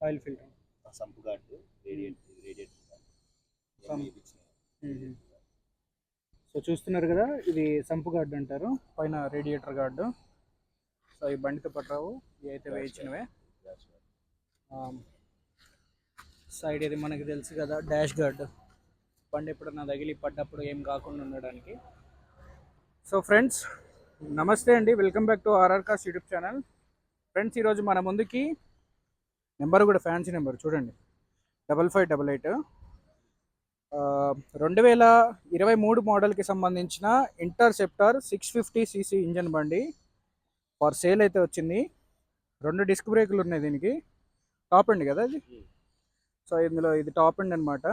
Oil filter, sump guard, radiator so చూస్తున్నారు కదా, ఇది సంపు గార్డు అంటారు, పైన రేడియేటర్ గార్డు. సో ఈ బండితో పట్టరావు, ఇవి అయితే వేయించినవే. సైడ్ ఇది మనకి తెలుసు కదా, డాష్ గార్డ్, బండి ఎప్పుడన్నా తగిలి పడ్డప్పుడు ఏం కాకుండా ఉండడానికి. సో ఫ్రెండ్స్, నమస్తే అండి, welcome back to RR cars YouTube channel. Friends, ఈరోజు మన ముందుకి నెంబర్ కూడా ఫ్యాన్సీ నెంబర్ చూడండి, 5588, 2023 మోడల్కి సంబంధించిన ఇంటర్సెప్టర్ 650cc ఇంజన్ బండి ఫర్ సేల్ అయితే వచ్చింది. 2 డిస్క్ బ్రేకులు ఉన్నాయి దీనికి, టాప్ ఎండ్ కదా అది. సో ఇందులో ఇది టాప్ ఎండ్ అనమాట.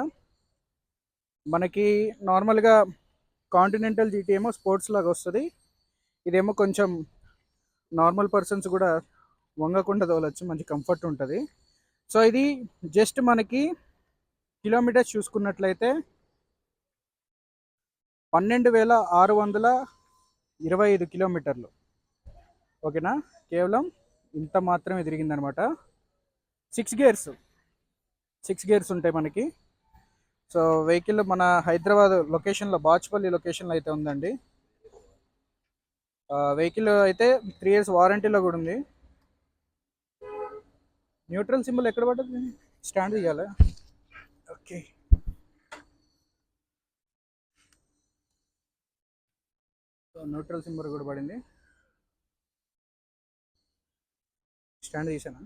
మనకి నార్మల్గా కాంటినెంటల్ జీటీ ఏమో స్పోర్ట్స్ లాగా వస్తుంది, ఇదేమో కొంచెం నార్మల్ పర్సన్స్ కూడా వంగకుండా తోలచ్చు, మంచి కంఫర్ట్ ఉంటుంది. సో ఇది జస్ట్ మనకి కిలోమీటర్స్ చూసుకున్నట్లయితే 12,625 కిలోమీటర్లు. ఓకేనా, కేవలం ఇంత మాత్రమే తిరిగిందనమాట. 6 గేర్స్ ఉంటాయి మనకి. సో వెహికల్ మన హైదరాబాద్ లొకేషన్లో, బాచ్పల్లి లొకేషన్లో అయితే ఉందండి. వెహికల్ అయితే 3 years వారంటీలో కూడా ఉంది. న్యూట్రల్ సింబల్ ఎక్కడ పడుతుంది, స్టాండ్ తీయాలా? ఓకే, సో న్యూట్రల్ సింబల్ కూడా పడింది, స్టాండ్ తీసాను.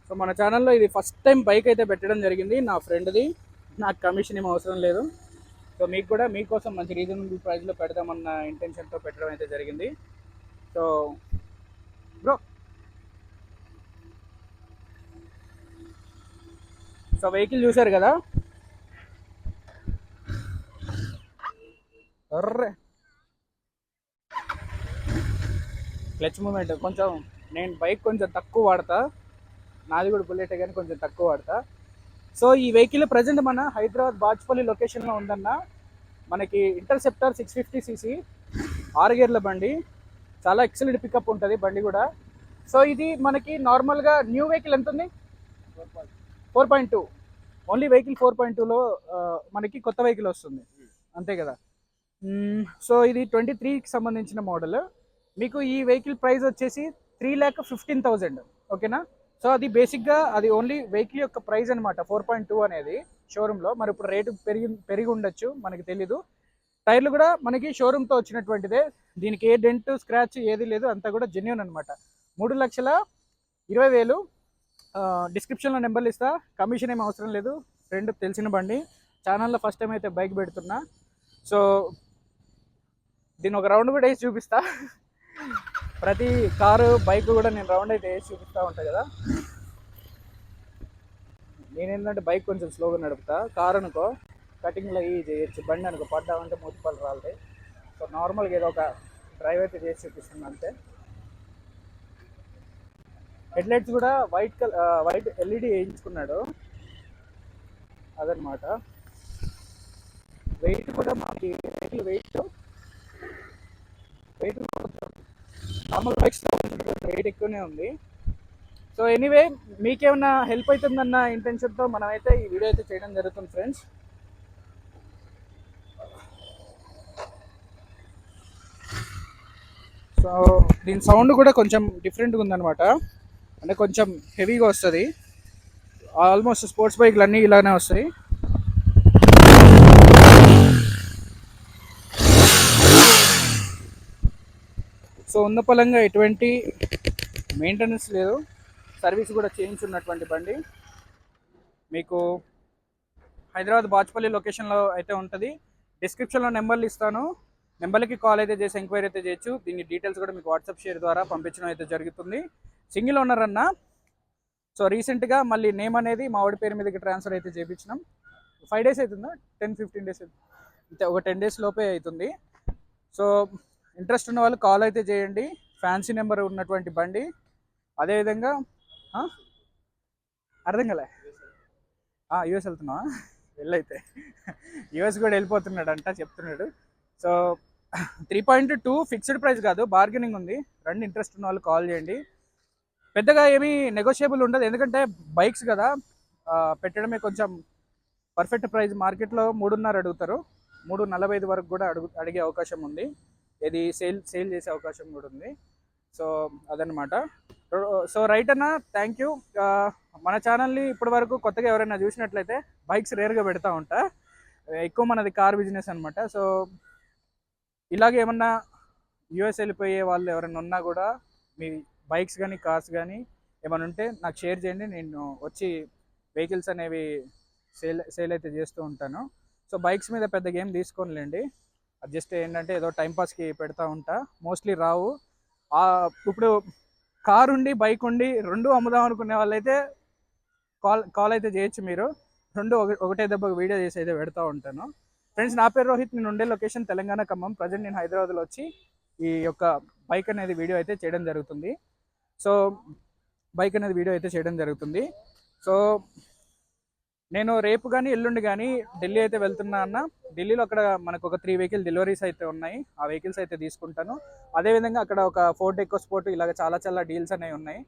సో మన ఛానల్లో ఇది ఫస్ట్ టైం బైక్ అయితే పెట్టడం జరిగింది, నా ఫ్రెండ్ది. నాకు కమిషన్ ఏం అవసరం లేదు. సో మీకు కూడా మీకోసం మంచి రీజనబుల్ ప్రైస్లో పెడదామన్న ఇంటెన్షన్తో పెట్టడం అయితే జరిగింది. సో బ్రో, సో వెహికల్ చూశారు కదా, అర్రే క్లచ్ మూమెంట్ కొంచెం, నేను బైక్ కొంచెం తక్కువ వాడతా, నాది కూడా బుల్లెట్ కానీ కొంచెం తక్కువ వాడతా. సో ఈ వెహికల్ ప్రజెంట్ మన హైదరాబాద్ బాచ్పల్లి లొకేషన్లో ఉందన్న. మనకి ఇంటర్సెప్టర్ 650cc 6 గేర్ల బండి, చాలా ఎక్సలెంట్ పికప్ ఉంటుంది బండి కూడా. సో ఇది మనకి నార్మల్గా న్యూ వెహికల్ ఎంత ఉంది, 4.2. ఓన్లీ వెహికల్ 4.2లో మనకి కొత్త వెహికల్ వస్తుంది, అంతే కదా. సో ఇది 23కి సంబంధించిన మోడల్. మీకు ఈ వెహికల్ ప్రైస్ వచ్చేసి 3,15,000. ఓకేనా. సో అది బేసిక్గా అది ఓన్లీ వెహికల్ యొక్క ప్రైస్ అనమాట, 4.2 అనేది షోరూంలో. మరి ఇప్పుడు రేటు పెరిగి ఉండొచ్చు, మనకి తెలీదు. టైర్లు కూడా మనకి షోరూమ్తో వచ్చినటువంటిదే, దీనికి ఏ డెంట్ స్క్రాచ్ ఏది లేదు, అంతా కూడా జెన్యూన్ అనమాట. 3,20,000. డిస్క్రిప్షన్లో నెంబర్లు ఇస్తా, కమిషన్ ఏం అవసరం లేదు. ఫ్రెండ్ తెలిసిన బండి, ఛానల్లో ఫస్ట్ టైం అయితే బైక్ పెడుతున్నా. సో దీన్ని ఒక రౌండ్ కూడా వేసి చూపిస్తా. ప్రతి కారు బైక్ కూడా నేను రౌండ్ అయితే వేసి చూపిస్తూ ఉంటాను కదా. నేనేంటంటే బైక్ కొంచెం స్లోగా నడుపుతా, కారు అనుకో కటింగ్లో ఈ చేయొచ్చు, బండి అనుకో పడ్డామంటే మూతిపళ్ళు రాలుతాయి. సో నార్మల్గా ఏదో ఒక డ్రైవ్ అయితే చేసి చూపిస్తుంది అంతే. హెడ్లైట్స్ కూడా వైట్ ఎల్ఈడి వేయించుకున్నాడు, అదనమాట. వెయిట్ కూడా మనకి వెయిట్ నార్మల్ బైక్స్లో వెయిట్ ఎక్కువనే ఉంది. సో ఎనీవే, మీకేమన్నా హెల్ప్ అవుతుందన్న ఇంటెన్షన్తో మనమైతే ఈ వీడియో అయితే చేయడం జరుగుతుంది ఫ్రెండ్స్. సో దీని సౌండ్ కూడా కొంచెం డిఫరెంట్గా ఉందన్నమాట, అంటే కొంచెం హెవీగా వస్తుంది. ఆల్మోస్ట్ స్పోర్ట్స్ బైక్లు అన్నీ ఇలానే వస్తాయి. సో ఉన్న పలంగా ఎటువంటి మెయింటెనెన్స్ లేదు, సర్వీస్ కూడా చేయించున్నటువంటి బండి. మీకు హైదరాబాద్ బాచ్పల్లి లొకేషన్లో అయితే ఉంటుంది. డిస్క్రిప్షన్లో నెంబర్లు ఇస్తాను, నెంబర్లకి కాల్ అయితే చేసి ఎంక్వైరీ అయితే చేయొచ్చు. దీని డీటెయిల్స్ కూడా మీకు వాట్సాప్ షేర్ ద్వారా పంపించడం అయితే జరుగుతుంది. సింగిల్ ఓనర్ అన్న. సో రీసెంట్గా మళ్ళీ నేమ్ అనేది మా వాడి పేరు మీదకి ట్రాన్స్ఫర్ అయితే చేయించినాం. 5 days అవుతుందా, 10-15 days అంతే, ఒక 10 days లోపే అవుతుంది. సో ఇంట్రెస్ట్ ఉన్న వాళ్ళు కాల్ అయితే చేయండి. ఫ్యాన్సీ నెంబర్ ఉన్నటువంటి బండి. అదేవిధంగా అర్థం కలే, యూఎస్ వెళ్తున్నావా? వెళ్ళైతే యూఎస్ కూడా వెళ్ళిపోతున్నాడంట చెప్తున్నాడు. సో 3.2 ఫిక్స్డ్ ప్రైస్ కాదు, బార్గెనింగ్ ఉంది. రండి, ఇంట్రెస్ట్ ఉన్న వాళ్ళు కాల్ చేయండి. పెద్దగా ఏమీ నెగోషియబుల్ ఉండదు, ఎందుకంటే బైక్స్ కదా, పెట్టడమే కొంచెం పర్ఫెక్ట్ ప్రైస్. మార్కెట్లో 3.5 అడుగుతారు, 3.45 వరకు కూడా అడిగే అవకాశం ఉంది. ఇది సేల్ చేసే అవకాశం కూడా ఉంది. సో అదనమాట. సో రైట్ అన్న, థ్యాంక్ యూ. మన ఛానల్ని ఇప్పటి వరకు కొత్తగా ఎవరైనా చూసినట్లయితే, బైక్స్ రేర్గా పెడతా ఉంటా, ఎక్కువ మనది కార్ బిజినెస్ అనమాట. సో ఇలాగే ఏమన్నా యూఎస్ వెళ్ళిపోయే వాళ్ళు ఎవరైనా ఉన్నా కూడా, మీ బైక్స్ కానీ కార్స్ కానీ ఏమైనా ఉంటే నాకు షేర్ చేయండి. నేను వచ్చి వెహికల్స్ అనేవి సేల్ అయితే చేస్తూ ఉంటాను. సో బైక్స్ మీద పెద్ద గేమ్ తీసుకోనిలేండి, అది జస్ట్ ఏంటంటే ఏదో టైంపాస్కి పెడతా ఉంటా, మోస్ట్లీ రావు. ఇప్పుడు కార్ ఉండి బైక్ ఉండి రెండు అమ్ముదాం అనుకునే వాళ్ళైతే కాల్ అయితే చేయొచ్చు. మీరు రెండు ఒకటే దెబ్బ వీడియో చేసి అయితే పెడతా ఉంటాను. ఫ్రెండ్స్, నా పేరు రోహిత్, నేను ఉండే లొకేషన్ తెలంగాణ ఖమ్మం. ప్రజెంట్ నేను హైదరాబాద్లో వచ్చి ఈ యొక్క బైక్ అనేది వీడియో అయితే చేయడం జరుగుతుంది. సో నేను రేపు కానీ ఎల్లుండి కానీ ఢిల్లీ అయితే వెళ్తున్నా అన్న. ఢిల్లీలో అక్కడ మనకు ఒక 3 వెహికల్ డెలివరీస్ అయితే ఉన్నాయి, ఆ వెహికల్స్ అయితే తీసుకుంటాను. అదేవిధంగా అక్కడ ఒక ఫోర్డ్ ఎకో స్పోర్ట్, ఇలాగ చాలా డీల్స్ అనేవి ఉన్నాయి.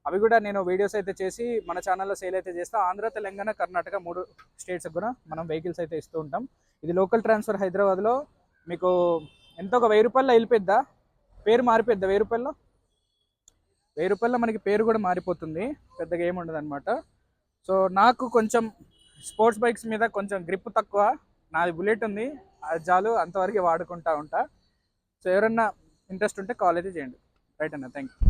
అవి కూడా నేను వీడియోస్ అయితే చేసి మన ఛానల్లో సేల్ అయితే చేస్తా. ఆంధ్ర, తెలంగాణ, కర్ణాటక 3 స్టేట్స్కి కూడా మనం వెహికల్స్ అయితే ఇస్తూ ఉంటాం. ఇది లోకల్ ట్రాన్స్ఫర్. హైదరాబాద్లో మీకు ఎంత, ఒక 1000 రూపాయల్లో వెళ్ళిపోద్దా, పేరు మారిపోద్దా? 1000 రూపాయల్లో మనకి పేరు కూడా మారిపోతుంది, పెద్దగా ఏముండదు అనమాట. సో నాకు కొంచెం స్పోర్ట్స్ బైక్స్ మీద కొంచెం గ్రిప్ తక్కువ, నాది బుల్లెట్ ఉంది, అది చాలు, అంతవరకు వాడుకుంటా ఉంటా. సో ఎవరన్నా ఇంట్రెస్ట్ ఉంటే కాల్ అయితే చేయండి. రైట్ అన్న, థ్యాంక్ యూ.